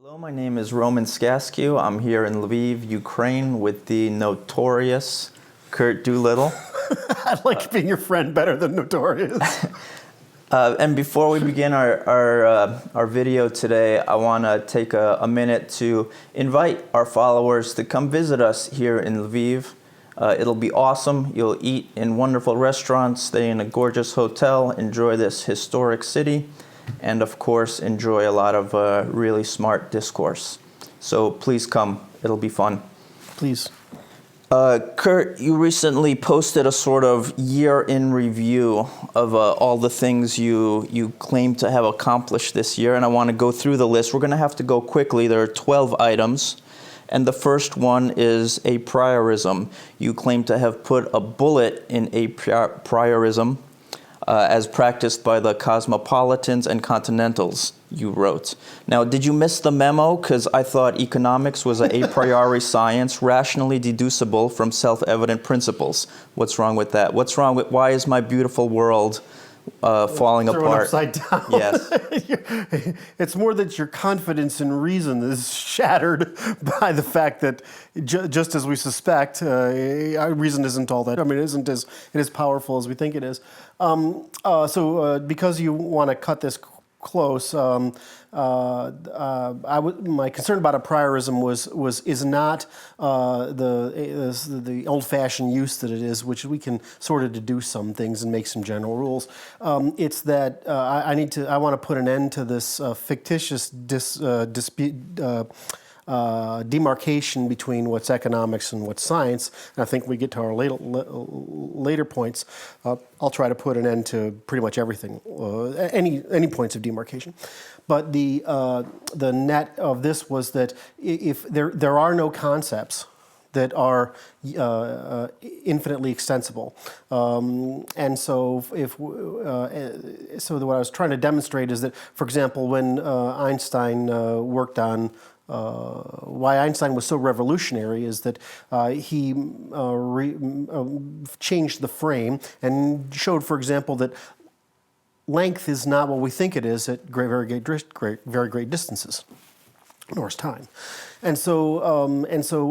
Hello, my name is Roman Skaskiw. I'm here in Lviv, Ukraine, with the notorious Curt Doolittle. I like being your friend better than notorious. And before we begin our video today, I want to take a minute to invite our followers to come visit us here in Lviv. It'll be awesome. You'll eat in wonderful restaurants, stay in a gorgeous hotel, enjoy this historic city, and of course enjoy a lot of really smart discourse. So please come. It'll be fun. Please. Curt, you recently posted a sort of year in review of all the things you claim to have accomplished this year, and I want to go through the list. We're going to have to go quickly. There are 12 items, and the first one is apriorism. You claim to have put a bullet in apriorism as practiced by the cosmopolitans and continentals, you wrote. Now, did you miss the memo? Because I thought economics was a priori science, rationally deducible from self-evident principles. What's wrong with that? What's wrong with, why is my beautiful world falling apart? Upside down. Yes. It's more that your confidence in reason is shattered by the fact that, just as we suspect, reason isn't all that. I mean, it isn't as powerful as we think it is. So because you want to cut this close, my concern about apriorism is not the old-fashioned use that it is, which we can sort of deduce some things and make some general rules. It's that I want to put an end to this fictitious demarcation between what's economics and what's science. And I think when we get to our later points, I'll try to put an end to pretty much everything, any points of demarcation. But the net of this was that if there are no concepts that are infinitely extensible, and so so what I was trying to demonstrate is that, for example, when Einstein worked on why Einstein was so revolutionary is that he changed the frame and showed, for example, that length is not what we think it is at very great distances, nor is time. And so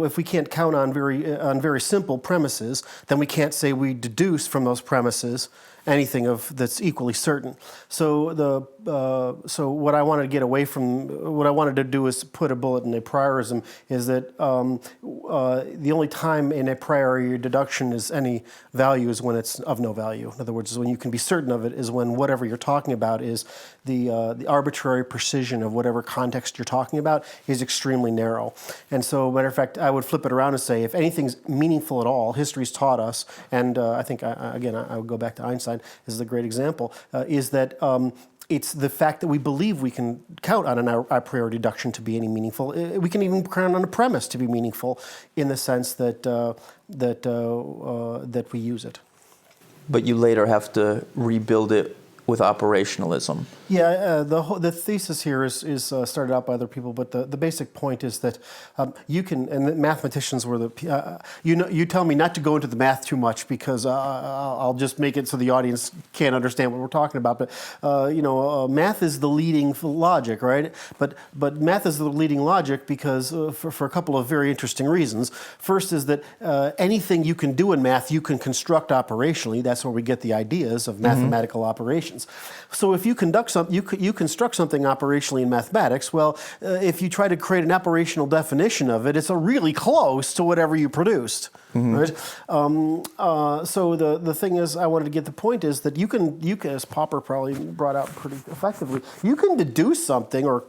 if we can't count on very simple premises, then we can't say we deduce from those premises anything that's equally certain. So what I wanted to get away from, what I wanted to do is put a bullet in apriorism, is that the only time in a priori deduction is any value is when it's of no value. In other words, when you can be certain of it is when whatever you're talking about is the arbitrary precision of whatever context you're talking about is extremely narrow. And so, matter of fact, I would flip it around and say, if anything's meaningful at all, history's taught us, and I think, I would go back to Einstein as a great example, is that it's the fact that we believe we can count on an a priori deduction to be any meaningful. We can even count on a premise to be meaningful in the sense that that we use it. But you later have to rebuild it with operationalism. Yeah, the thesis here is started out by other people, but the basic point is that you can, and the mathematicians were the, you tell me not to go into the math too much because I'll just make it so the audience can't understand what we're talking about. But math is the leading logic, right? But math is the leading logic because for a couple of very interesting reasons. First is that anything you can do in math, you can construct operationally. That's where we get the ideas of mathematical operations. So if you conduct you construct something operationally in mathematics, well, if you try to create an operational definition of it, it's really close to whatever you produced, right? So the thing is, I wanted to get the point is that you can, as Popper probably brought out pretty effectively, you can deduce something or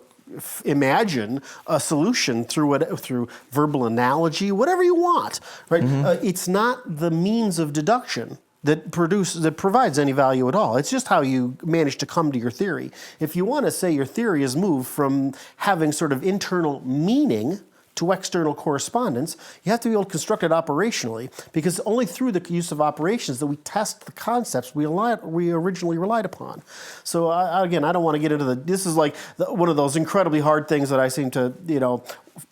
imagine a solution through verbal analogy, whatever you want, right? It's not the means of deduction that provides any value at all. It's just how you manage to come to your theory. If you want to say your theory is moved from having sort of internal meaning to external correspondence, you have to be able to construct it operationally, because only through the use of operations that we test the concepts we originally relied upon. So again, I don't want to get into this is like one of those incredibly hard things that I seem to,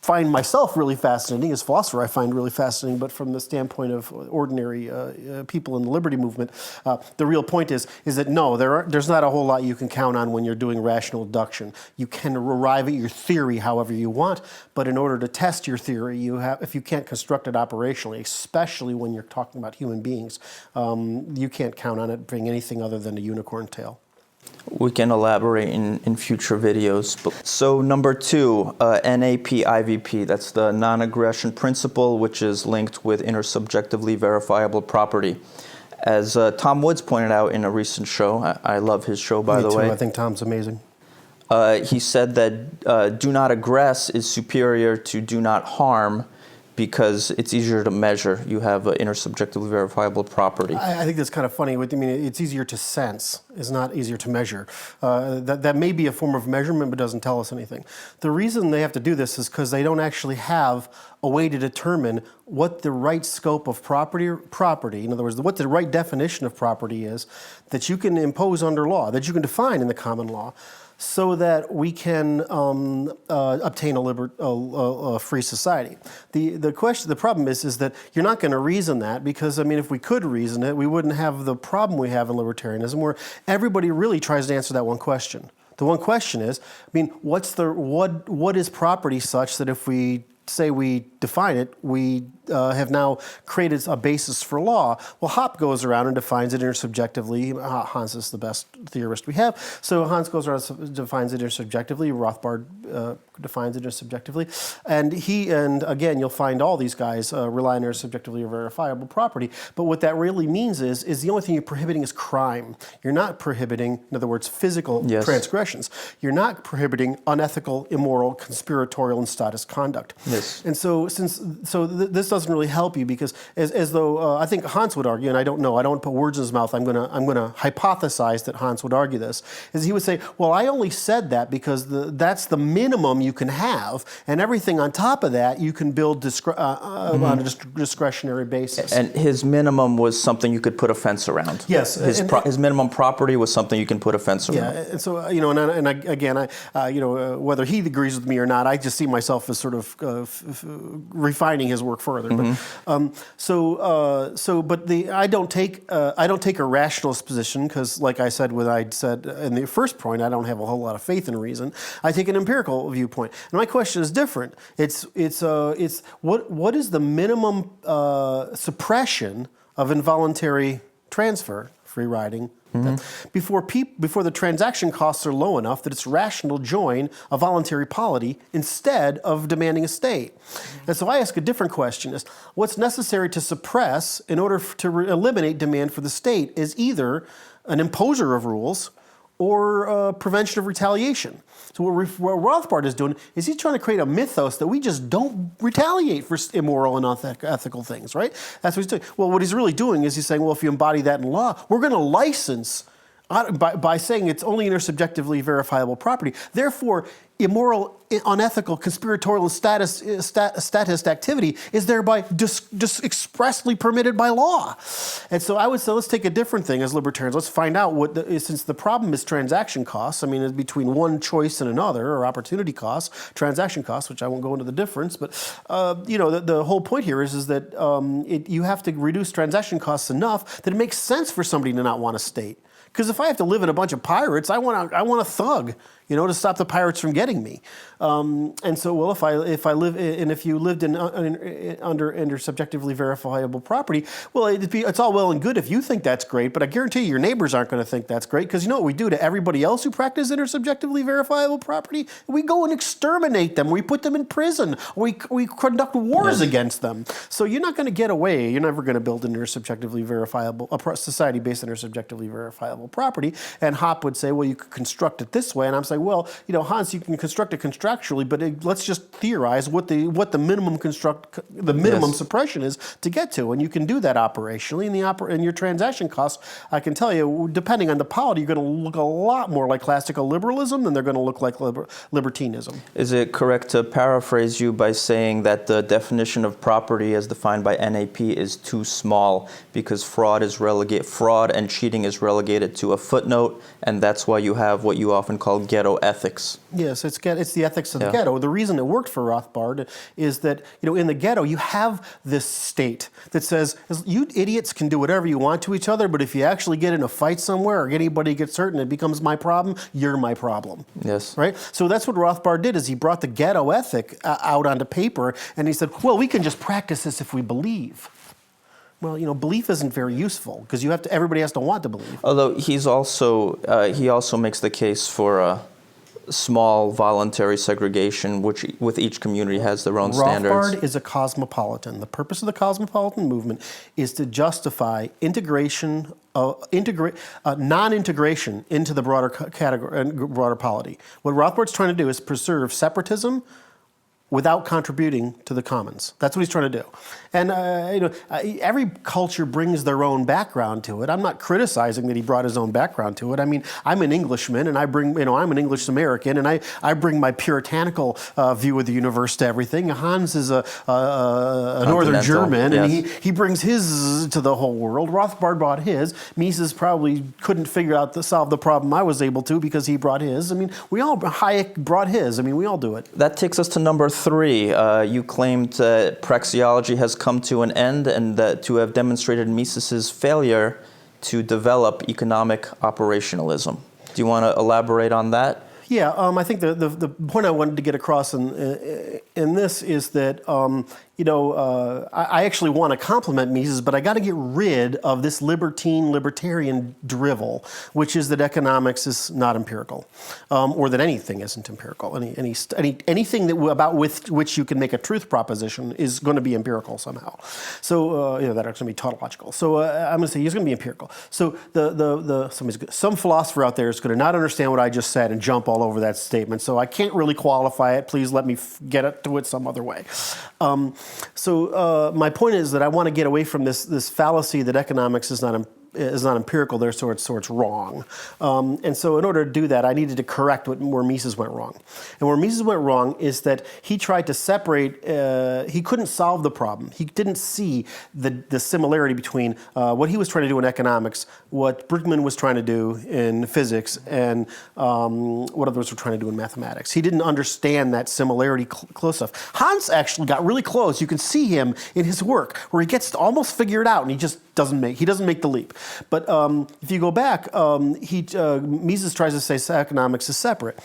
find myself really fascinating. As a philosopher, I find really fascinating, but from the standpoint of ordinary people in the liberty movement, the real point is that no, there's not a whole lot you can count on when you're doing rational deduction. You can arrive at your theory however you want, but in order to test your theory, if you can't construct it operationally, especially when you're talking about human beings, you can't count on it being anything other than a unicorn tale. We can elaborate in future videos. So number 2, NAP IVP, that's the non-aggression principle, which is linked with intersubjectively verifiable property. As Tom Woods pointed out in a recent show, I love his show, by the way. Me too. I think Tom's amazing. He said that do not aggress is superior to do not harm, because it's easier to measure. You have an intersubjectively verifiable property. I think that's kind of funny. I mean, it's easier to sense. It's not easier to measure. That may be a form of measurement, but doesn't tell us anything. The reason they have to do this is because they don't actually have a way to determine what the right scope of property, in other words, what the right definition of property is that you can impose under law, that you can define in the common law, so that we can obtain a free society. The problem is that you're not going to reason that, because I mean, if we could reason it, we wouldn't have the problem we have in libertarianism, where everybody really tries to answer that one question. The one question is, I mean, what is property such that if we say we define it, we have now created a basis for law. Well, Hoppe goes around and defines it intersubjectively. Hans is the best theorist we have. So Hans goes around and defines it intersubjectively. Rothbard defines it intersubjectively. And again, you'll find all these guys rely on intersubjectively verifiable property. But what that really means is the only thing you're prohibiting is crime. You're not prohibiting, in other words, physical transgressions. You're not prohibiting unethical, immoral, conspiratorial, and statist conduct. Yes. And so this doesn't really help you, because as though I think Hans would argue, and I don't know, I don't put words in his mouth, I'm gonna hypothesize that Hans would argue this, is he would say, well, I only said that because that's the minimum you can have, and everything on top of that you can build on a discretionary basis. And his minimum was something you could put a fence around. Yes. His minimum property was something you can put a fence around. Yeah, and so, whether he agrees with me or not, I just see myself as sort of refining his work further. But I don't take a rationalist position, because, like I said, when I said in the first point, I don't have a whole lot of faith in reason. I take an empirical viewpoint, and my question is different. It's what is the minimum suppression of involuntary transfer, free riding, before the transaction costs are low enough that it's rational to join a voluntary polity instead of demanding a state. And so I ask a different question: is what's necessary to suppress in order to eliminate demand for the state is either an imposer of rules or prevention of retaliation. So what Rothbard is doing is he's trying to create a mythos that we just don't retaliate for immoral and unethical things, right? That's what he's doing. Well, what he's really doing is he's saying, well, if you embody that in law, we're going to license by saying it's only intersubjectively verifiable property. Therefore, immoral, unethical, conspiratorial, and statist activity is thereby just expressly permitted by law. And so I would say, let's take a different thing as libertarians. Let's find out since the problem is transaction costs, I mean, it's between one choice and another, or opportunity costs, transaction costs, which I won't go into the difference, but the whole point here is that you have to reduce transaction costs enough that it makes sense for somebody to not want a state. Because if I have to live in a bunch of pirates, I want a thug, to stop the pirates from getting me. And so, well, if you lived under intersubjectively verifiable property, well, it's all well and good if you think that's great, but I guarantee you your neighbors aren't going to think that's great, because you know what we do to everybody else who practices intersubjectively verifiable property? We go and exterminate them. We put them in prison. We conduct wars against them. So you're not going to get away. You're never going to build an intersubjectively verifiable, a society based on intersubjectively verifiable property. And Hoppe would say, well, you could construct it this way. And I'm saying, well, Hans, you can construct it contractually, but let's just theorize what the minimum suppression is to get to, and you can do that operationally. And your transaction costs, I can tell you, depending on the polity, you're going to look a lot more like classical liberalism than they're going to look like libertinism. Is it correct to paraphrase you by saying that the definition of property as defined by NAP is too small, because fraud and cheating is relegated to a footnote, and that's why you have what you often call ghetto ghetto ethics. Yes, it's the ethics of the ghetto. The reason it worked for Rothbard is that, in the ghetto you have this state that says, you idiots can do whatever you want to each other, but if you actually get in a fight somewhere or anybody gets hurt and it becomes my problem, you're my problem. Yes. Right? So that's what Rothbard did, is he brought the ghetto ethic out onto paper, and he said, well, we can just practice this if we believe. Well, belief isn't very useful because everybody has to want to believe. Although he also makes the case for small voluntary segregation, which with each community has their own standards. Rothbard is a cosmopolitan. The purpose of the cosmopolitan movement is to justify non-integration into the broader category and broader polity. What Rothbard's trying to do is preserve separatism without contributing to the commons. That's what he's trying to do. And every culture brings their own background to it. I'm not criticizing that he brought his own background to it. I mean, I'm an Englishman, and I'm an English American, and I bring my puritanical view of the universe to everything. Hans is a Northern German, and he brings his to the whole world. Rothbard brought his. Mises probably couldn't figure out to solve the problem I was able to because he brought his. I mean, Hayek brought his. I mean, we all do it. That takes us to number 3. You claimed that praxeology has come to an end and that to have demonstrated Mises's failure to develop economic operationalism. Do you want to elaborate on that? Yeah, I think the point I wanted to get across in this is that I actually want to compliment Mises, but I got to get rid of this libertarian drivel, which is that economics is not empirical, or that anything isn't empirical. Anything about with which you can make a truth proposition is going to be empirical somehow. So that are going to be tautological. So I'm going to say it's going to be empirical. So some philosopher out there is going to not understand what I just said and jump all over that statement. So I can't really qualify it. Please let me get to it some other way. So my point is that I want to get away from this fallacy that economics is not empirical, so it's wrong. And so in order to do that, I needed to correct where Mises went wrong. And where Mises went wrong is that he tried to separate, he couldn't solve the problem. He didn't see the similarity between what he was trying to do in economics, what Brinkman was trying to do in physics, and what others were trying to do in mathematics. He didn't understand that similarity close enough. Hans actually got really close. You can see him in his work where he gets to almost figure it out, and he just doesn't make the leap. But if you go back, Mises tries to say economics is separate.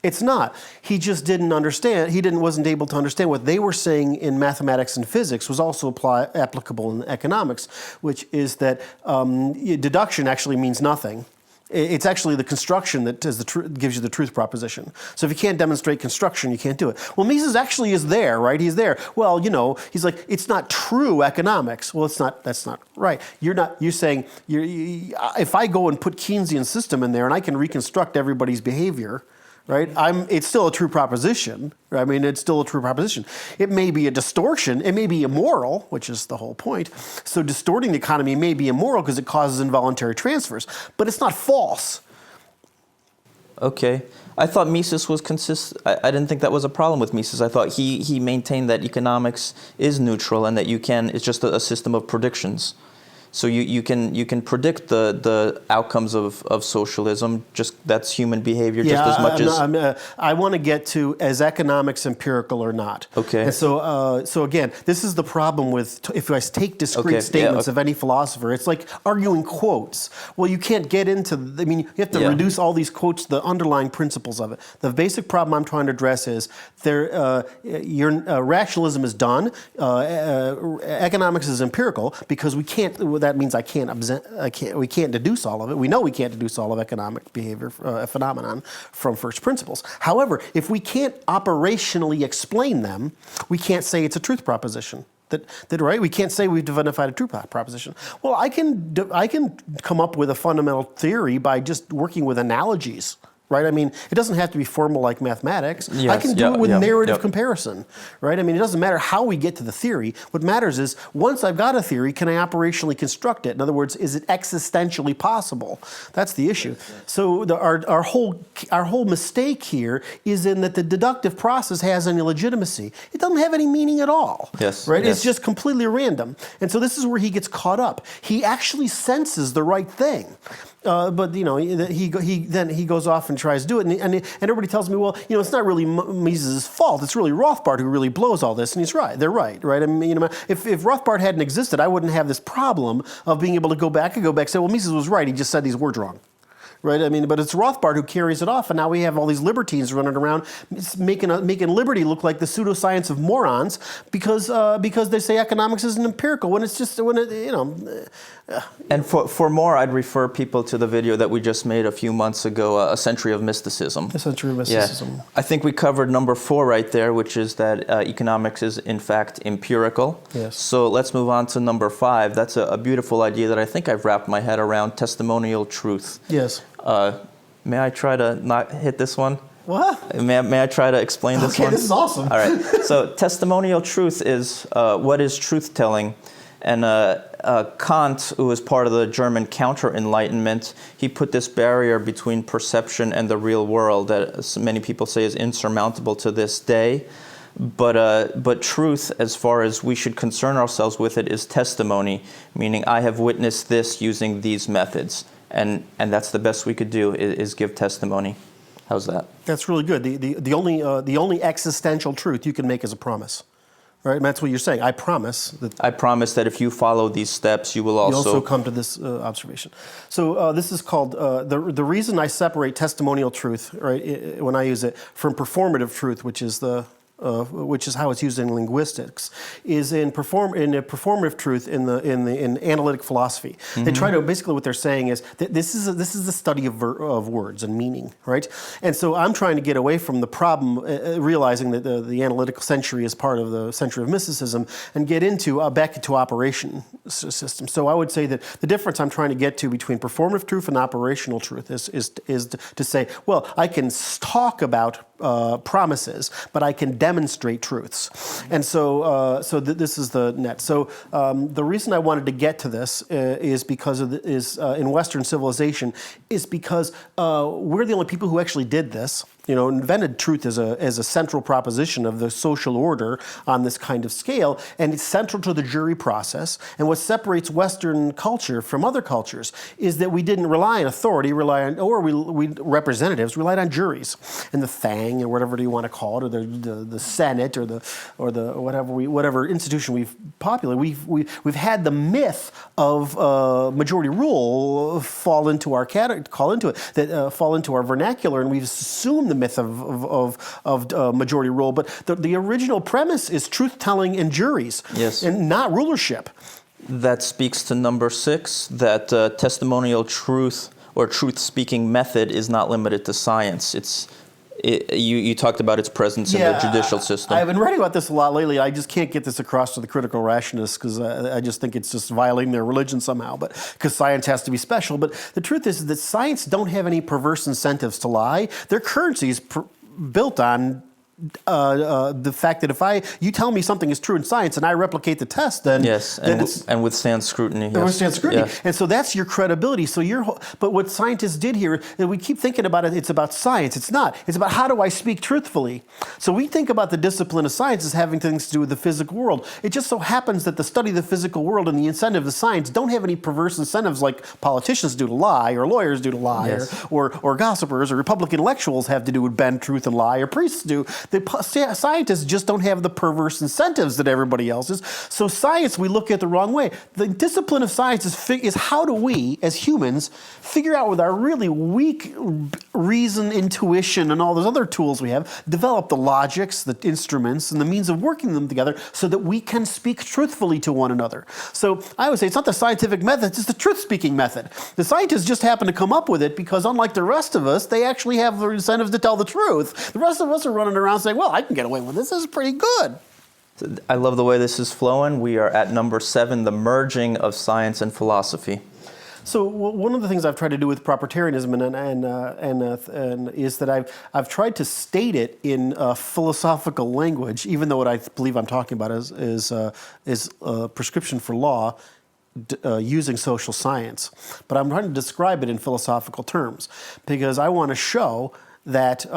It's not. He just didn't understand. Wasn't able to understand what they were saying in mathematics and physics was also applicable in economics, which is that deduction actually means nothing. It's actually the construction that gives you the truth proposition. So if you can't demonstrate construction, you can't do it. Well, Mises actually is there, right? He's there. Well, he's like, it's not true economics. Well, that's not right. You're saying, if I go and put Keynesian system in there and I can reconstruct everybody's behavior, right? It's still a true proposition. I mean, it's still a true proposition. It may be a distortion. It may be immoral, which is the whole point. So distorting the economy may be immoral because it causes involuntary transfers, but it's not false. Okay. I thought Mises was consistent. I didn't think that was a problem with Mises. I thought he maintained that economics is neutral and that it's just a system of predictions. So you can predict the outcomes of socialism. Just that's human behavior, just as much as. I want to get to is economics empirical or not. Okay. And so again, this is the problem with if I take discrete statements of any philosopher. It's like arguing quotes. Well, you can't get into. You have to reduce all these quotes to the underlying principles of it. The basic problem I'm trying to address is rationalism is done. Economics is empirical because we can't. That means we can't deduce all of it. We know we can't deduce all of economic behavior phenomenon from first principles. However, if we can't operationally explain them, we can't say it's a truth proposition. Right? We can't say we've identified a truth proposition. Well, I can come up with a fundamental theory by just working with analogies. Right? I mean, it doesn't have to be formal like mathematics. Yes, I can do it with narrative comparison. Right? I mean, it doesn't matter how we get to the theory. What matters is, once I've got a theory, can I operationally construct it? In other words, is it existentially possible? That's the issue. So our whole mistake here is in that the deductive process has any legitimacy. It doesn't have any meaning at all. Yes. Right? Yes. It's just completely random. And so this is where he gets caught up. He actually senses the right thing. But he goes off and tries to do it, and everybody tells me, well, it's not really Mises' fault. It's really Rothbard who really blows all this, and he's right. They're right, right? I mean, if Rothbard hadn't existed, I wouldn't have this problem of being able to go back and say, well, Mises was right. He just said these words wrong. Right, I mean, but it's Rothbard who carries it off, and now we have all these libertines running around making liberty look like the pseudoscience of morons because they say economics isn't empirical when it's just And for more, I'd refer people to the video that we just made a few months ago, A Century of Mysticism. A Century of Mysticism. Yeah. I think we covered number 4 right there, which is that economics is in fact empirical. Yes. So let's move on to number 5. That's a beautiful idea that I think I've wrapped my head around: testimonial truth. Yes. May I try to not hit this one? What? May I try to explain this one? Okay, this is awesome. All right. So testimonial truth is what is truth-telling. And Kant, who was part of the German counter-enlightenment, he put this barrier between perception and the real world that many people say is insurmountable to this day. But truth, as far as we should concern ourselves with it, is testimony, meaning I have witnessed this using these methods. And that's the best we could do is give testimony. How's that? That's really good. The only existential truth you can make is a promise, right? And that's what you're saying. I promise that if you follow these steps, you will also come to this observation. So this is called the reason I separate testimonial truth, right, when I use it, from performative truth, which is how it's used in linguistics, is in performative truth in analytic philosophy. Mm-hmm. They try to basically what they're saying is that this is the study of words and meaning, right? And so I'm trying to get away from the problem, realizing that the analytical century is part of the century of mysticism, and get back into operation system. So I would say that the difference I'm trying to get to between performative truth and operational truth is to say, well, I can talk about promises, but I can demonstrate truths. And so this is the net. So the reason I wanted to get to this is because in Western civilization is because we're the only people who actually did this. Invented truth as a central proposition of the social order on this kind of scale, and it's central to the jury process. And what separates Western culture from other cultures is that we didn't rely on authority, we representatives relied on juries, and the Thang, or whatever you want to call it, or the Senate, or the whatever institution we've populated. We've had the myth of majority rule fall into our vernacular, and we've assumed the myth of majority rule, but the original premise is truth-telling and juries, yes, and not rulership. That speaks to number 6, that testimonial truth or truth-speaking method is not limited to science. You talked about its presence in the judicial system. I've been writing about this a lot lately. I just can't get this across to the critical rationists because I just think it's just violating their religion somehow. But because science has to be special. But the truth is that science don't have any perverse incentives to lie. Their currency is built on the fact that you tell me something is true in science and I replicate the test, then yes, and withstand scrutiny. Yes. Withstand scrutiny, yeah. And so that's your credibility. So but what scientists did here is we keep thinking about it. It's about science. It's not. It's about how do I speak truthfully. So we think about the discipline of science as having things to do with the physical world. It just so happens that the study of the physical world and the incentive of science don't have any perverse incentives like politicians do to lie, or lawyers do to lie, yes, or gossipers or Republican intellectuals have to do with bend truth and lie, or priests do. The scientists just don't have the perverse incentives that everybody else is. So science we look at the wrong way. The discipline of science is how do we, as humans, figure out with our really weak reason, intuition, and all those other tools we have, develop the logics, the instruments, and the means of working them together so that we can speak truthfully to one another. So I would say it's not the scientific method, it's the truth-speaking method. The scientists just happen to come up with it because unlike the rest of us, they actually have the incentives to tell the truth. The rest of us are running around saying, well, I can get away with this. This is pretty good. I love the way this is flowing. We are at number 7, the merging of science and philosophy. So one of the things I've tried to do with Propertarianism and is that I've tried to state it in philosophical language, even though what I believe I'm talking about is prescription for law using social science. But I'm trying to describe it in philosophical terms because I want to show that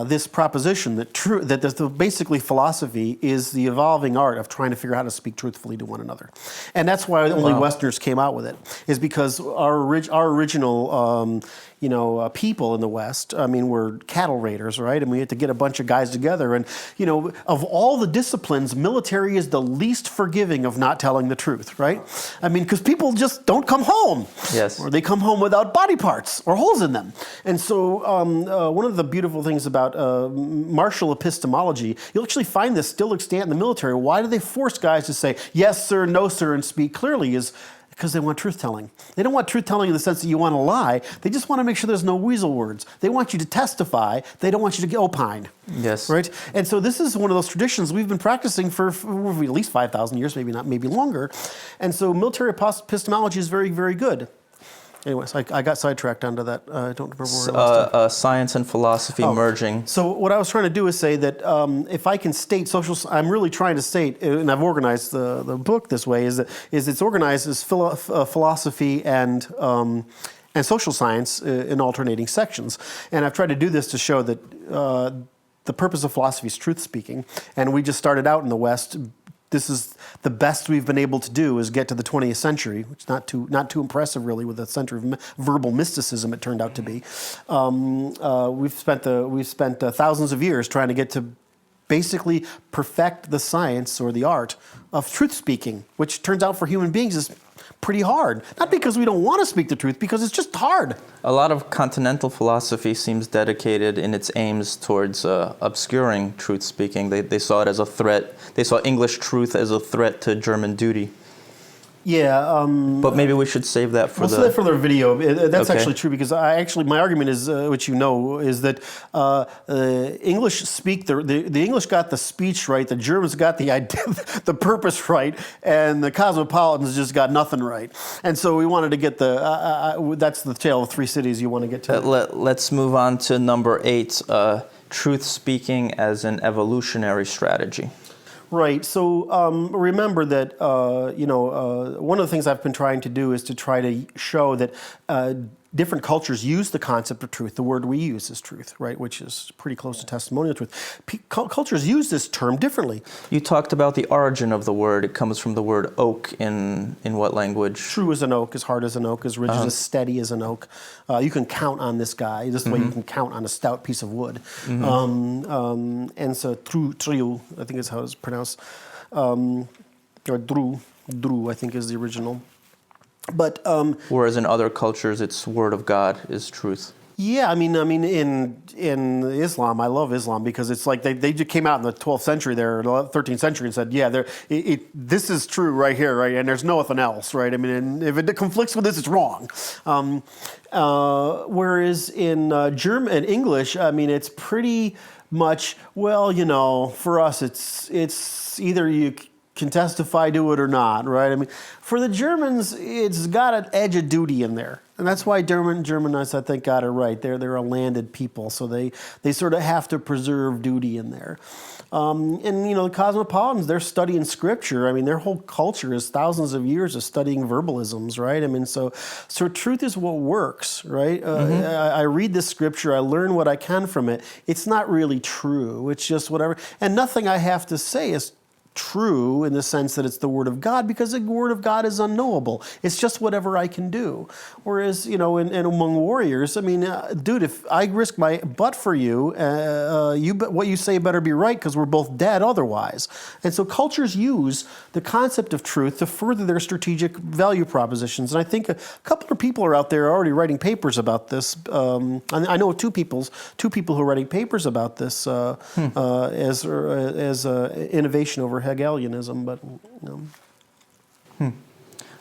this proposition that basically philosophy is the evolving art of trying to figure out how to speak truthfully to one another, and that's why only Westerners came out with it. Is because our original people in the West, I mean, were cattle raiders, right? And we had to get a bunch of guys together, and of all the disciplines, military is the least forgiving of not telling the truth, right? I mean, because people just don't come home, yes, or they come home without body parts or holes in them, and so one of the beautiful things about martial epistemology, you'll actually find this still extant in the military. Why do they force guys to say yes, sir, no, sir, and speak clearly? Is because they want truth-telling. They don't want truth-telling in the sense that you want to lie. They just want to make sure there's no weasel words. They want you to testify. They don't want you to opine. Yes. Right? And so this is one of those traditions we've been practicing for at least 5,000 years, maybe longer. And so military epistemology is very, very good. Anyways, I got sidetracked onto that. I don't remember where I was. Science and philosophy merging. So what I was trying to do is say that if I can state I'm really trying to state, and I've organized the book this way, is it's organized as philosophy and social science in alternating sections. And I've tried to do this to show that the purpose of philosophy is truth-speaking. And we just started out in the West. This is the best we've been able to do is get to the 20th century, which is not too impressive really with a century of verbal mysticism it turned out to be. We've spent thousands of years trying to get to basically perfect the science or the art of truth speaking, which turns out for human beings is pretty hard. Not because we don't want to speak the truth, because it's just hard. A lot of continental philosophy seems dedicated in its aims towards obscuring truth speaking. They saw it as a threat. They saw English truth as a threat to German duty. Yeah, but maybe we should save that for save that for their video. That's actually true because my argument is, which is that English speak the English got the speech right, the Germans got the idea, the purpose right, and the cosmopolitans just got nothing right. And so we wanted to get that's the tale of three cities you want to get to. Let's move on to number 8, truth speaking as an evolutionary strategy. Right. So remember that one of the things I've been trying to do is to try to show that different cultures use the concept of truth. The word we use is truth, right, which is pretty close to testimonial truth. Cultures use this term differently. You talked about the origin of the word. It comes from the word oak in what language? True as an oak, as hard as an oak, as rigid, as steady as an oak. You can count on this guy. This way you can count on a stout piece of wood. And so true, I think is how it's pronounced. Or dru, I think is the original. But whereas in other cultures, it's word of God is truth. Yeah, I mean, in Islam, I love Islam because it's like they just came out in the 12th century there, or the 13th century, and said, yeah, this is true right here, right, and there's nothing else, right? I mean, and if it conflicts with this, it's wrong. Whereas in German and English, I mean, it's pretty much, well, for us, it's either you can testify to it or not, right? I mean, for the Germans, it's got an edge of duty in there. And that's why Germanists, I think, got it right. They're a landed people, so they sort of have to preserve duty in there. And, the cosmopolitans, they're studying scripture. I mean, their whole culture is thousands of years of studying verbalisms, right? I mean, so truth is what works, right? I read this scripture, I learn what I can from it. It's not really true. It's just whatever. And nothing I have to say is true in the sense that it's the Word of God, because the Word of God is unknowable. It's just whatever I can do. Whereas, and among warriors, I mean, dude, if I risk my butt for you, what you say better be right, because we're both dead otherwise. And so cultures use the concept of truth to further their strategic value propositions. And I think a couple of people are out there already writing papers about this. I know two people who are writing papers about this as innovation over Hegelianism, but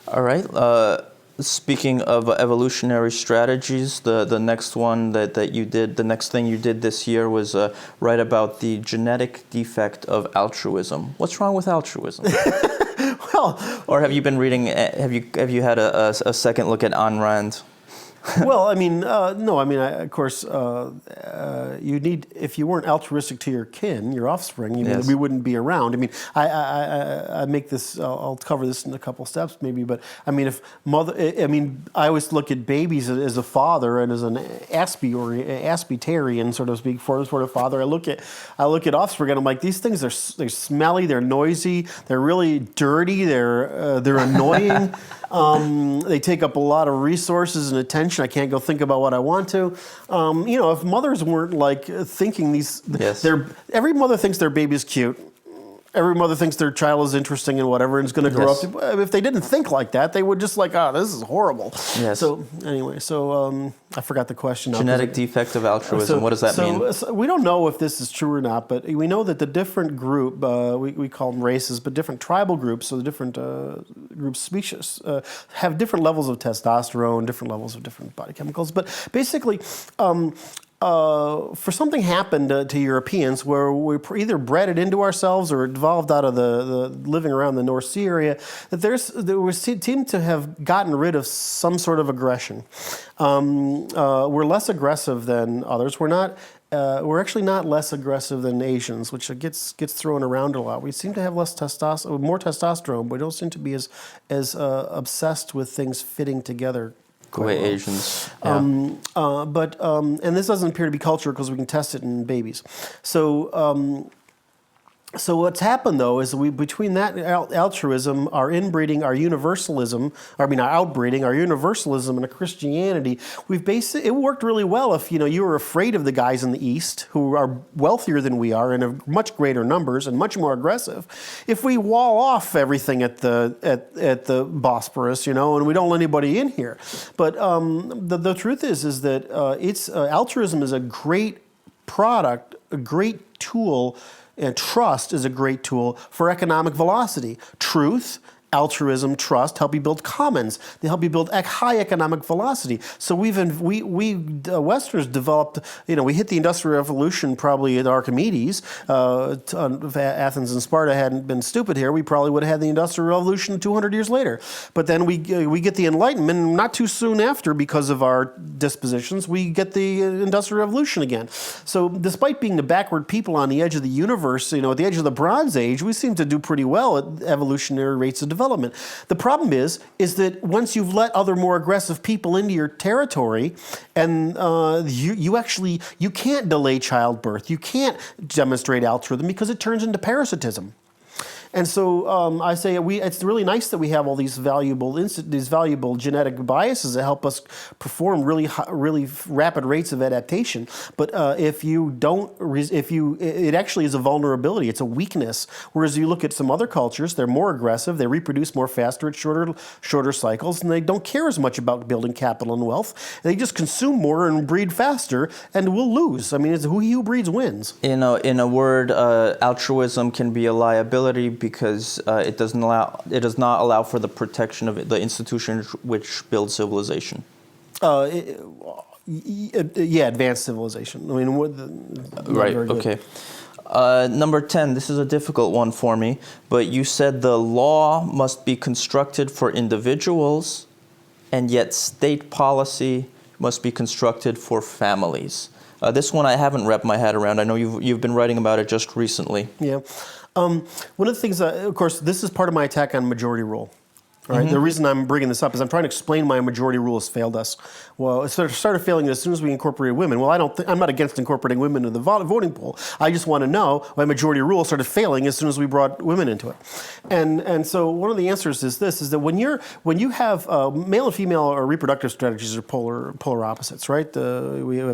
All right. Speaking of evolutionary strategies, the next one that you did, the next thing you did this year was write about the genetic defect of altruism. What's wrong with altruism? Well, or have you been reading? Have you had a second look at Ayn Rand? Well, I mean, no, I mean, of course, you need, if you weren't altruistic to your kin, your offspring, Yes. we wouldn't be around. I mean, I make this, I'll cover this in a couple steps maybe, but I mean, I always look at babies as a father and as an aspitarian, so to speak, sort of father. I look at offspring and I'm like, these things they're smelly, they're noisy, they're really dirty, they're annoying. They take up a lot of resources and attention. I can't go think about what I want to. If mothers weren't like thinking these, Yes. every mother thinks their baby's cute. Every mother thinks their child is interesting and whatever, and is going to grow Yes. up. If they didn't think like that, they would just like, this is horrible. Yes. So anyway, I forgot the question. now. Genetic defect of altruism. What does that mean? So we don't know if this is true or not, but we know that the different group, we call them races, but different tribal groups, so the different groups, species, have different levels of testosterone, different levels of different body chemicals. But basically, for something happened to Europeans where we either bred it into ourselves or it evolved out of the living around the North Sea area, that seem to have gotten rid of some sort of aggression. We're less aggressive than others. We're actually not less aggressive than Asians, which gets thrown around a lot. We seem to have more testosterone, but we don't seem to be as obsessed with things fitting together. The way Asians. Yeah. And this doesn't appear to be culture because we can test it in babies. So what's happened though is between that altruism, our inbreeding, our universalism, our outbreeding, our universalism, and our Christianity, it worked really well if you were afraid of the guys in the East who are wealthier than we are and of much greater numbers and much more aggressive. If we wall off everything at the Bosporus, and we don't let anybody in here. But the truth is that altruism is a great product, a great tool. And trust is a great tool for economic velocity. Truth, altruism, trust help you build commons. They help you build high economic velocity. So we Westerners developed, we hit the Industrial Revolution probably at Archimedes. If Athens and Sparta hadn't been stupid here, we probably would have had the Industrial Revolution 200 years later. But then we get the Enlightenment, and not too soon after, because of our dispositions, we get the Industrial Revolution again. So despite being the backward people on the edge of the universe, at the edge of the Bronze Age, we seem to do pretty well at evolutionary rates of development. The problem is that once you've let other more aggressive people into your territory, and you can't delay childbirth, you can't demonstrate altruism because it turns into parasitism. And so I say it's really nice that we have all these valuable genetic biases that help us perform really rapid rates of adaptation. But it actually is a vulnerability. It's a weakness. Whereas you look at some other cultures, they're more aggressive. They reproduce more faster at shorter cycles, and they don't care as much about building capital and wealth. They just consume more and breed faster, and we'll lose. I mean, it's he who breeds wins. In a word, altruism can be a liability because it does not allow for the protection of the institution which builds civilization. Advanced civilization. I mean, right. Okay. Number 10. This is a difficult one for me, but you said the law must be constructed for individuals, and yet state policy must be constructed for families. This one I haven't wrapped my head around. I know you've been writing about it just recently. Yeah. One of the things, of course, this is part of my attack on majority rule. Right? Mm-hmm. The reason I'm bringing this up is I'm trying to explain why majority rule has failed us. Well, it started failing as soon as we incorporated women. Well, I'm not against incorporating women into the voting pool. I just want to know why majority rule started failing as soon as we brought women into it. And so one of the answers is this: is that when you have male and female reproductive strategies are polar opposites, right? We're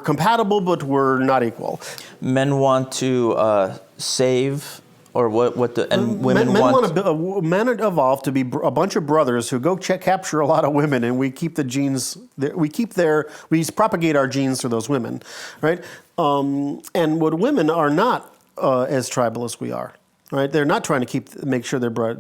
compatible, but we're not equal. Men want to save. Or women men evolve to be a bunch of brothers who go capture a lot of women, and we keep the genes. We propagate our genes through those women, right? And what women are not as tribal as we are. Right? They're not trying to make sure their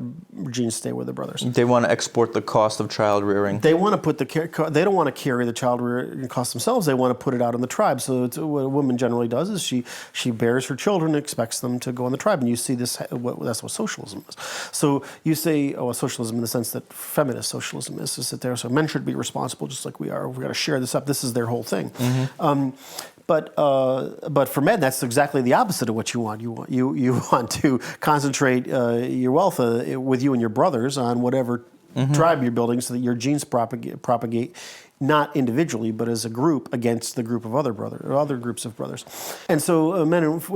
genes stay with their brothers. They want to export the cost of child rearing. They want to put they don't want to carry the child rearing cost themselves. They want to put it out on the tribe. So what a woman generally does is she bears her children and expects them to go on the tribe. And you see this. That's what socialism is. So you say, socialism in the sense that feminist socialism is that so men should be responsible just like we are. We've got to share this up. This is their whole thing. But for men, that's exactly the opposite of what you want. You want to concentrate your wealth with you and your brothers on whatever tribe you're building, so that your genes propagate not individually, but as a group against the group of other groups of brothers. And so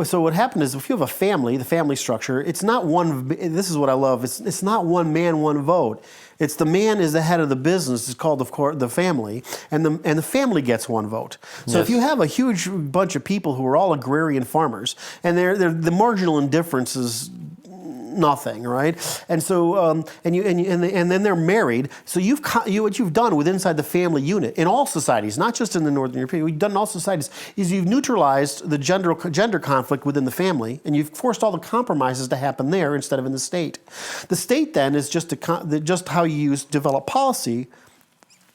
So what happened is, if you have a family, the family structure, it's not one. This is what I love. It's not one man, one vote. It's the man is the head of the business. It's called the family, and the family gets one vote. So if you have a huge bunch of people who are all agrarian farmers, and the marginal indifference is nothing, right? And so and then they're married. So what you've done inside the family unit in all societies, not just in the Northern European, what you've done in all societies is you've neutralized the gender conflict within the family, and you've forced all the compromises to happen there instead of in the state. The state then is just how you develop policy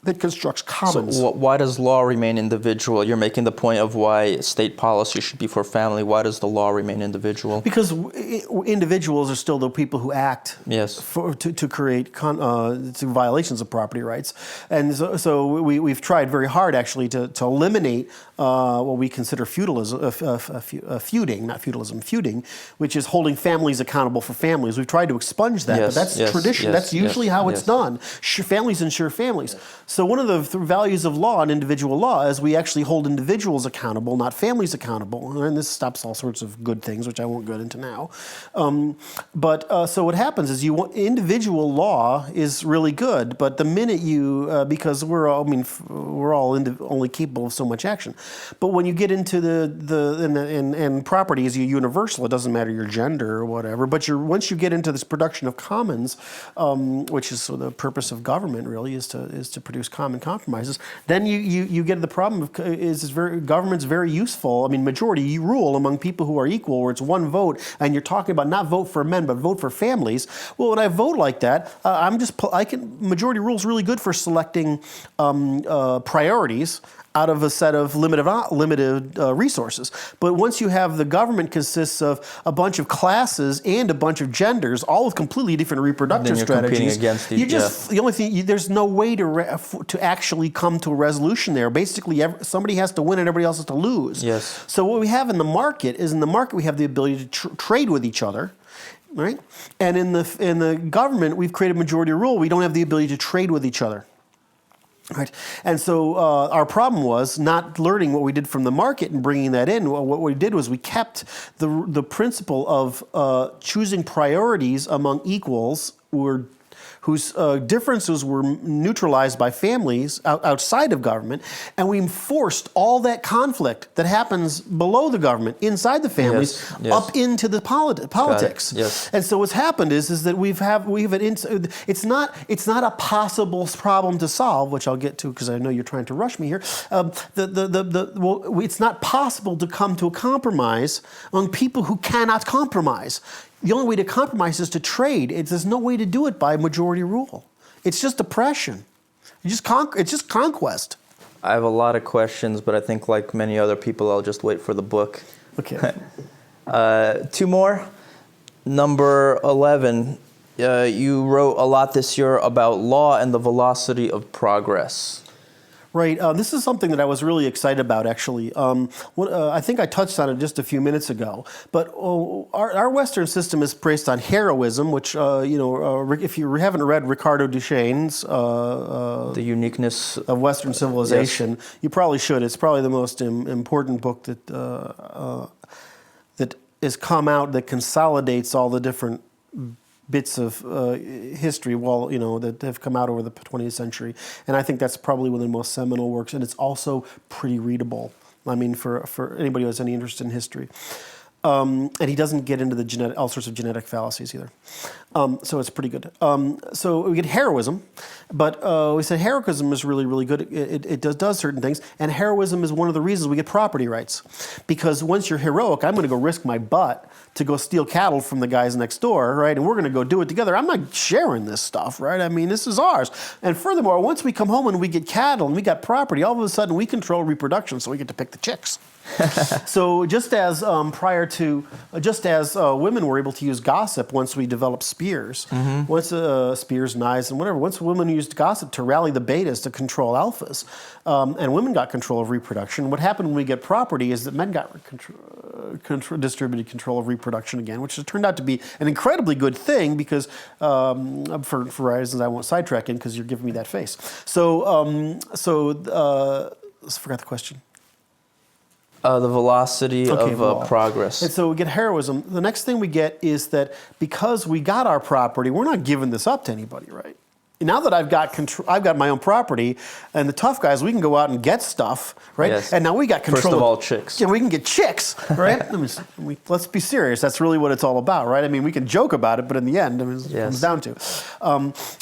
that constructs commons. So why does law remain individual? You're making the point of why state policy should be for family. Why does the law remain individual? Because individuals are still the people who act to create violations of property rights. And so we've tried very hard, actually, to eliminate what we consider feudalism, feuding, not feudalism, feuding, which is holding families accountable for families. We've tried to expunge that, but that's tradition. That's usually how it's done. Families insure families. So one of the values of law and individual law is we actually hold individuals accountable, not families accountable. And this stops all sorts of good things, which I won't get into now. So what happens is individual law is really good, but the minute because we're all only capable of so much action. But when you get into and property is universal, it doesn't matter your gender or whatever. But once you get into this production of commons, which is the purpose of government really is to produce common compromises, then you get the problem of government's very useful. I mean, majority rule among people who are equal, where it's one vote, and you're talking about not vote for men but vote for families. Well, when I vote like that, majority rule is really good for selecting priorities out of a set of limited resources. But once you have the government consists of a bunch of classes and a bunch of genders, all with completely different reproductive strategies, the only thing there's no way to actually come to a resolution there. Basically, somebody has to win and everybody else has to lose. Yes. So what we have in the market is we have the ability to trade with each other. Right? And in the government, we've created majority rule. We don't have the ability to trade with each other. Right, and so our problem was not learning what we did from the market and bringing that in. What we did was we kept the principle of choosing priorities among equals whose differences were neutralized by families outside of government, and we forced all that conflict that happens below the government, inside the families, up into the politics. Yes. And so what's happened is that it's not a possible problem to solve, which I'll get to because I know you're trying to rush me here. It's not possible to come to a compromise among people who cannot compromise. The only way to compromise is to trade. There's no way to do it by majority rule. It's just oppression. It's just conquest. I have a lot of questions, but I think like many other people, I'll just wait for the book. Okay. Two more. Number 11, you wrote a lot this year about law and the velocity of progress. Right. This is something that I was really excited about, actually. I think I touched on it just a few minutes ago. But our Western system is based on heroism, which, if you haven't read Ricardo Duchesne's The Uniqueness of Western Civilization, you probably should. It's probably the most important book that has come out that consolidates all the different bits of history, that have come out over the 20th century, and I think that's probably one of the most seminal works, and it's also pretty readable. I mean, for anybody who has any interest in history. And he doesn't get into all sorts of genetic fallacies either. So it's pretty good. So we get heroism, but we said heroism is really, really good. It does certain things, and heroism is one of the reasons we get property rights. Because once you're heroic, I'm going to go risk my butt to go steal cattle from the guys next door, right? And we're going to go do it together. I'm not sharing this stuff, right? I mean, this is ours. And furthermore, once we come home and we get cattle and we got property, all of a sudden we control reproduction, so we get to pick the chicks. So just as women were able to use gossip once we developed spears, once spears, knives, and whatever, once women used gossip to rally the betas to control alphas, and women got control of reproduction, what happened when we get property is that men got distributed control of reproduction again, which has turned out to be an incredibly good thing because, for reasons I won't sidetrack in because you're giving me that face. I forgot the question. The velocity of progress. And so we get heroism. The next thing we get is that because we got our property, we're not giving this up to anybody, right? Now that I've got control, I've got my own property, and the tough guys, we can go out and get stuff, right? Yes. And now we got control. First of all, chicks. Yeah, we can get chicks, right? Let's be serious. That's really what it's all about, right? I mean, we can joke about it, but in the end, it comes down to.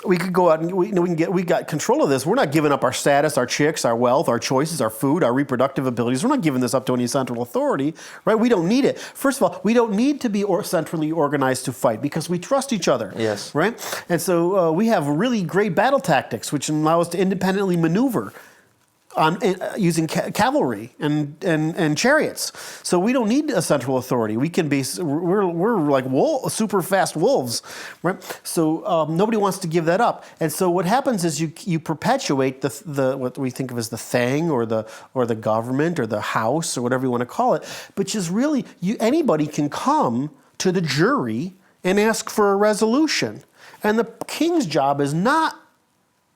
We could go out and we got control of this. We're not giving up our status, our chicks, our wealth, our choices, our food, our reproductive abilities. We're not giving this up to any central authority, right? We don't need it. First of all, we don't need to be centrally organized to fight because we trust each other. Yes. Right? And so we have really great battle tactics, which allow us to independently maneuver using cavalry and chariots. So we don't need a central authority. We can be, we're like super fast wolves, right? So nobody wants to give that up. And so what happens is you perpetuate the what we think of as the thing or the government or the house or whatever you want to call it, which is really anybody can come to the jury and ask for a resolution. And the king's job is not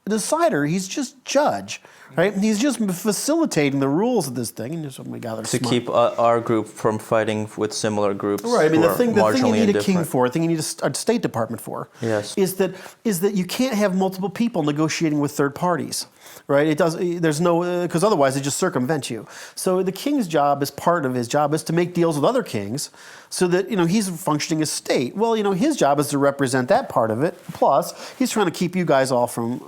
decider, he's just judge, right? And he's just facilitating the rules of this thing. And just, oh my God, to keep our group from fighting with similar groups. Right. I mean, the thing you need a king for, the thing you need a State Department for, yes, is that you can't have multiple people negotiating with third parties. Right? There's no, because otherwise they just circumvent you. So the king's job, as part of his job, is to make deals with other kings so that, he's functioning as state. Well, his job is to represent that part of it. Plus, he's trying to keep you guys all from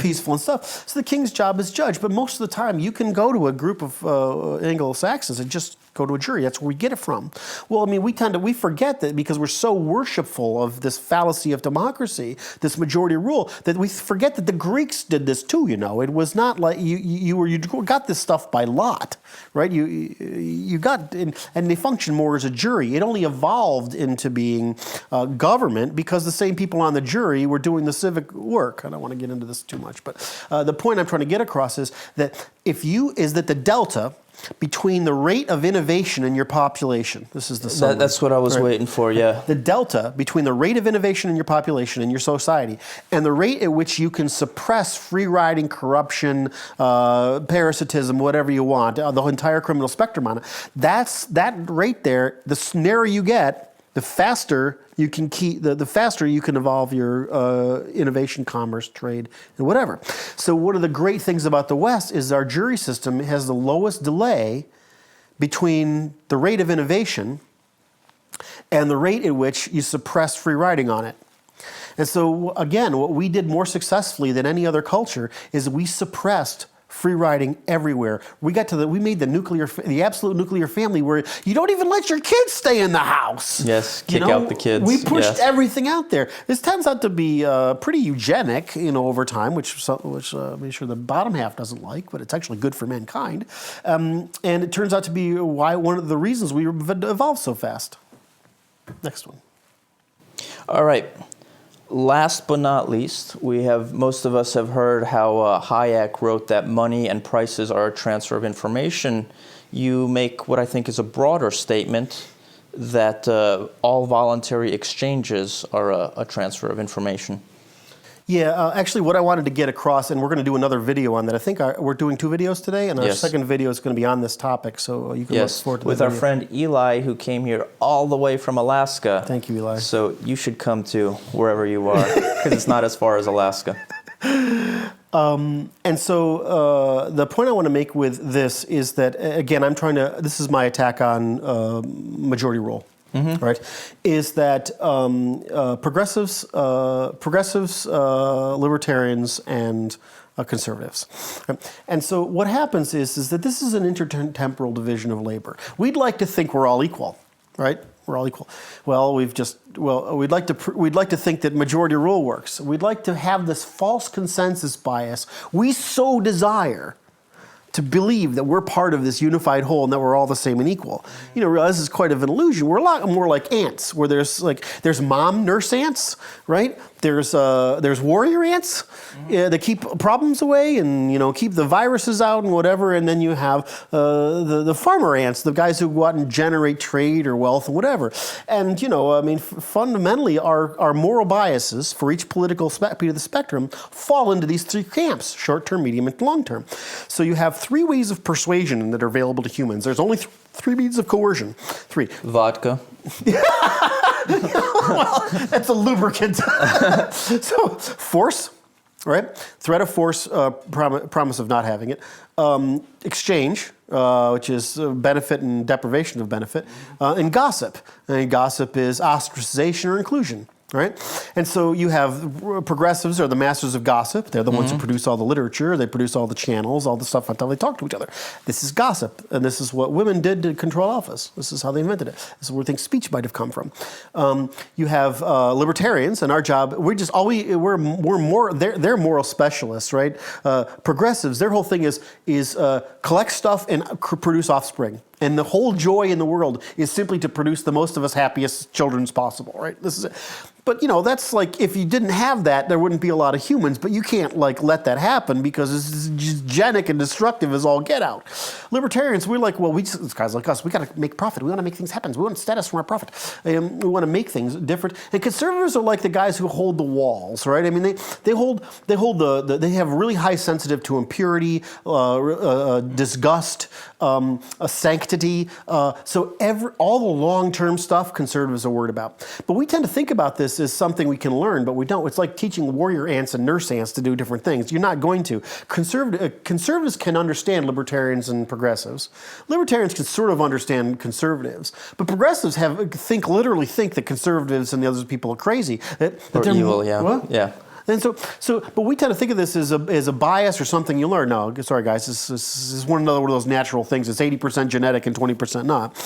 peaceful and stuff. So the king's job is judge. But most of the time, you can go to a group of Anglo-Saxons and just go to a jury. That's where we get it from. Well, I mean, we forget that because we're so worshipful of this fallacy of democracy, this majority rule, that we forget that the Greeks did this too. It was not like you got this stuff by lot, right? You got and they function more as a jury. It only evolved into being government because the same people on the jury were doing the civic work. I don't want to get into this too much, but the point I'm trying to get across is that the delta between the rate of innovation in your population. This is the summary. That's what I was waiting for, yeah. The delta between the rate of innovation in your population, in your society, and the rate at which you can suppress free riding, corruption, parasitism, whatever you want, the entire criminal spectrum on it. That rate there, the narrower you get, the faster you can the faster you can evolve your innovation, commerce, trade, and whatever. So one of the great things about the West is our jury system has the lowest delay between the rate of innovation and the rate at which you suppress free riding on it. And so again, what we did more successfully than any other culture is we suppressed free riding everywhere. We made the absolute nuclear family where you don't even let your kids stay in the house. Yes, kick out the kids. We pushed everything out there. This turns out to be pretty eugenic, over time, which I'm sure the bottom half doesn't like, but it's actually good for mankind. And it turns out to be one of the reasons we evolved so fast. Next one. All right. Last but not least, most of us have heard how Hayek wrote that money and prices are a transfer of information. You make what I think is a broader statement that all voluntary exchanges are a transfer of information. Yeah, actually what I wanted to get across, and we're going to do another video on that. I think we're doing 2 videos today, and our second video is going to be on this topic, so you can look forward to that. With our friend Eli, who came here all the way from Alaska. Thank you, Eli. So you should come to wherever you are, because it's not as far as Alaska. And so the point I want to make with this is that, again, this is my attack on majority rule, right? Is that progressives, libertarians, and conservatives. And so what happens is that this is an intertemporal division of labor. We'd like to think we're all equal, right? We're all equal. Well, we'd like to think that majority rule works. We'd like to have this false consensus bias. We so desire to believe that we're part of this unified whole and that we're all the same and equal. Realize this is quite of an illusion. We're a lot more like ants, where there's mom nurse ants, right? There's warrior ants that keep problems away and keep the viruses out and whatever. And then you have the farmer ants, the guys who go out and generate trade or wealth and whatever. And fundamentally, our moral biases for each political piece of the spectrum fall into these three camps: short-term, medium, and long-term. So you have three ways of persuasion that are available to humans. There's only three means of coercion. Three. Vodka. Well, that's a lubricant. So, force, right? Threat of force, promise of not having it. Exchange, which is benefit and deprivation of benefit. And gossip. And gossip is ostracization or inclusion. Right? And so you have progressives are the masters of gossip. They're the ones who produce all the literature. They produce all the channels, all the stuff until they talk to each other. This is gossip. And this is what women did to control office. This is how they invented it. This is where I think speech might have come from. You have libertarians, and our job, they're moral specialists, right? Progressives, their whole thing is collect stuff and produce offspring. And the whole joy in the world is simply to produce the most of us happiest children as possible, right? This is it. But that's like, if you didn't have that, there wouldn't be a lot of humans. But you can't let that happen because it's eugenic and destructive as all get out. Libertarians, we're like, it's guys like us. We got to make profit. We want to make things happen. We want status from our profit. We want to make things different. And conservatives are like the guys who hold the walls, right? I mean, they have really high sensitive to impurity, disgust, a sanctity. So all the long-term stuff conservatives are worried about. But we tend to think about this as something we can learn, but we don't. It's like teaching warrior ants and nurse ants to do different things. You're not going to. Conservatives can understand libertarians and progressives. Libertarians can sort of understand conservatives. But progressives literally think that conservatives and the other people are crazy. That or they're evil, yeah. What? Yeah. And but we tend to think of this as a bias or something you learn. No, sorry guys, this is one of those natural things. It's 80% genetic and 20% not.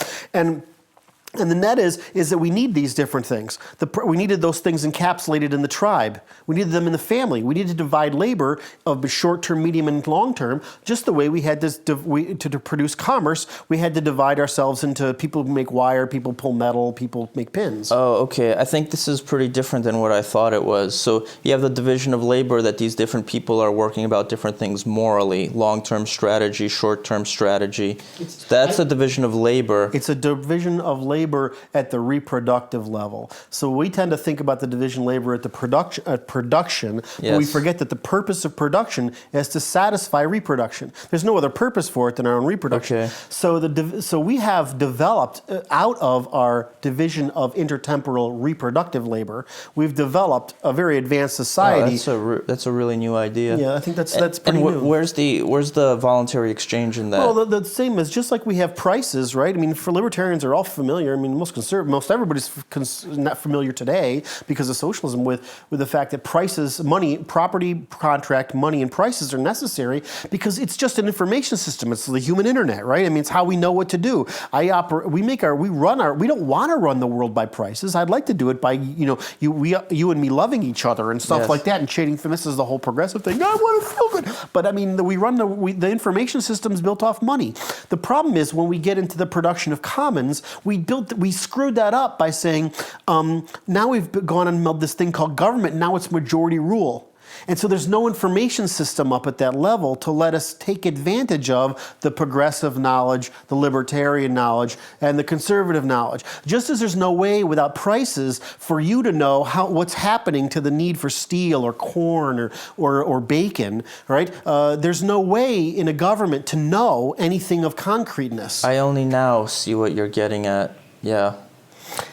And the net is that we need these different things. We needed those things encapsulated in the tribe. We needed them in the family. We needed to divide labor of short-term, medium, and long-term, just the way we had to produce commerce. We had to divide ourselves into people who make wire, people pull metal, people make pins. Oh, okay. I think this is pretty different than what I thought it was. So you have the division of labor that these different people are working about different things morally, long-term strategy, short-term strategy. That's a division of labor. It's a division of labor at the reproductive level. So we tend to think about the division of labor at the production, yes. But we forget that the purpose of production is to satisfy reproduction. There's no other purpose for it than our own reproduction. Okay. So we have developed out of our division of intertemporal reproductive labor, we've developed a very advanced society. Oh, that's a really new idea. Yeah, I think that's pretty new. Where's the voluntary exchange in that? Well, the same as just like we have prices, right? I mean, for libertarians are all familiar. I mean, most everybody's not familiar today because of socialism with the fact that prices, money, property, contract, money, and prices are necessary because it's just an information system. It's the human internet, right? I mean, it's how we know what to do. We don't want to run the world by prices. I'd like to do it by you and me loving each other and stuff yes. like that and shading. This is the whole progressive thing. I want to feel good, but I mean, we run the information system is built off money. The problem is when we get into the production of commons, we screwed that up by saying, now we've gone and made this thing called government, now it's majority rule. And so there's no information system up at that level to let us take advantage of the progressive knowledge, the libertarian knowledge, and the conservative knowledge. Just as there's no way without prices for you to know what's happening to the need for steel or corn or bacon, right? There's no way in a government to know anything of concreteness. I only now see what you're getting at. Yeah.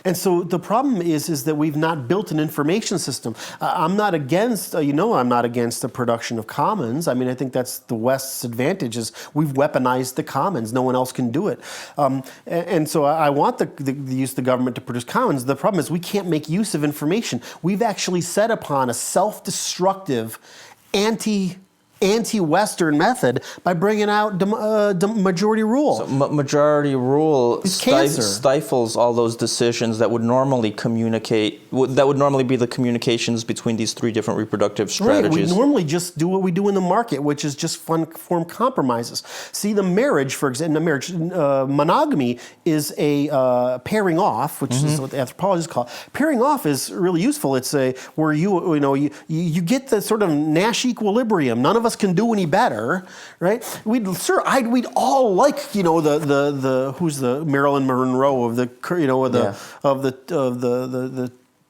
And so the problem is that we've not built an information system. I'm not against, I'm not against the production of commons. I mean, I think that's the West's advantage is we've weaponized the commons. No one else can do it. And so I want the use of the government to produce commons. The problem is we can't make use of information. We've actually set upon a self-destructive, anti-Western method by bringing out majority rule. So majority rule cancer. stifles all those decisions that would normally that would normally be the communications between these three different reproductive strategies. Right. We normally just do what we do in the market, which is just form compromises. See, the marriage, for example, monogamy is a pairing off, which is what the anthropologists call it. Pairing off is really useful. It's where you get the sort of Nash equilibrium. None of us can do any better, right? We'd all like, who's the Marilyn Monroe of the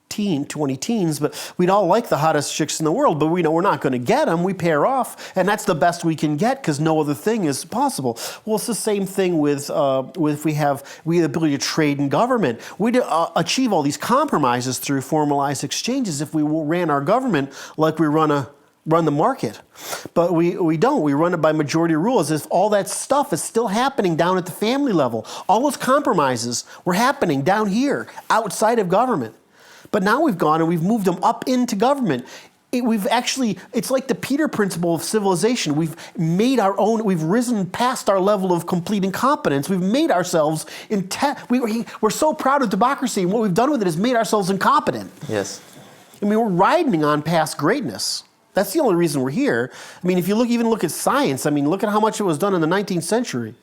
20 teens, but we'd all like the hottest chicks in the world, but we know we're not going to get them. We pair off, and that's the best we can get because no other thing is possible. Well, it's the same thing with if we have the ability to trade in government. We'd achieve all these compromises through formalized exchanges if we ran our government like we run the market. But we don't. We run it by majority rule as if all that stuff is still happening down at the family level. All those compromises were happening down here, outside of government. But now we've gone and we've moved them up into government. It's like the Peter principle of civilization. We've made our own, we've risen past our level of complete incompetence. We've made ourselves, we're so proud of democracy, and what we've done with it is made ourselves incompetent. Yes. I mean, we're riding on past greatness. That's the only reason we're here. I mean, if you even look at science, I mean, look at how much it was done in the 19th century.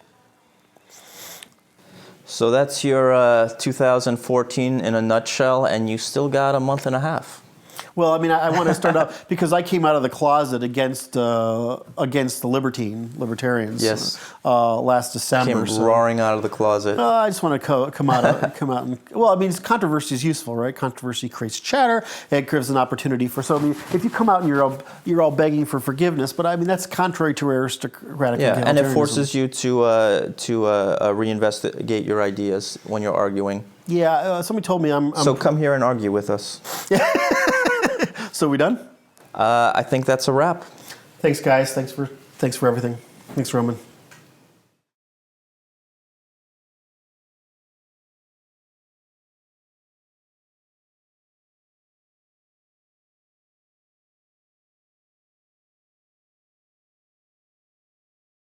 So that's your 2014 in a nutshell, and you still got a month and a half. Well, I mean, I want to start out because I came out of the closet against the libertarians. Yes. Last December. Came roaring out of the closet. I just want to come out and. Well, I mean, controversy is useful, right? Controversy creates chatter. It gives an opportunity for somebody. If you come out and you're all begging for forgiveness, but I mean that's contrary to aristocratic. Yeah, and it forces you to reinvestigate your ideas when you're arguing. Yeah, somebody told me I'm So come here and argue with us. So we done? I think that's a wrap. Thanks, guys. Thanks for everything. Thanks, Roman.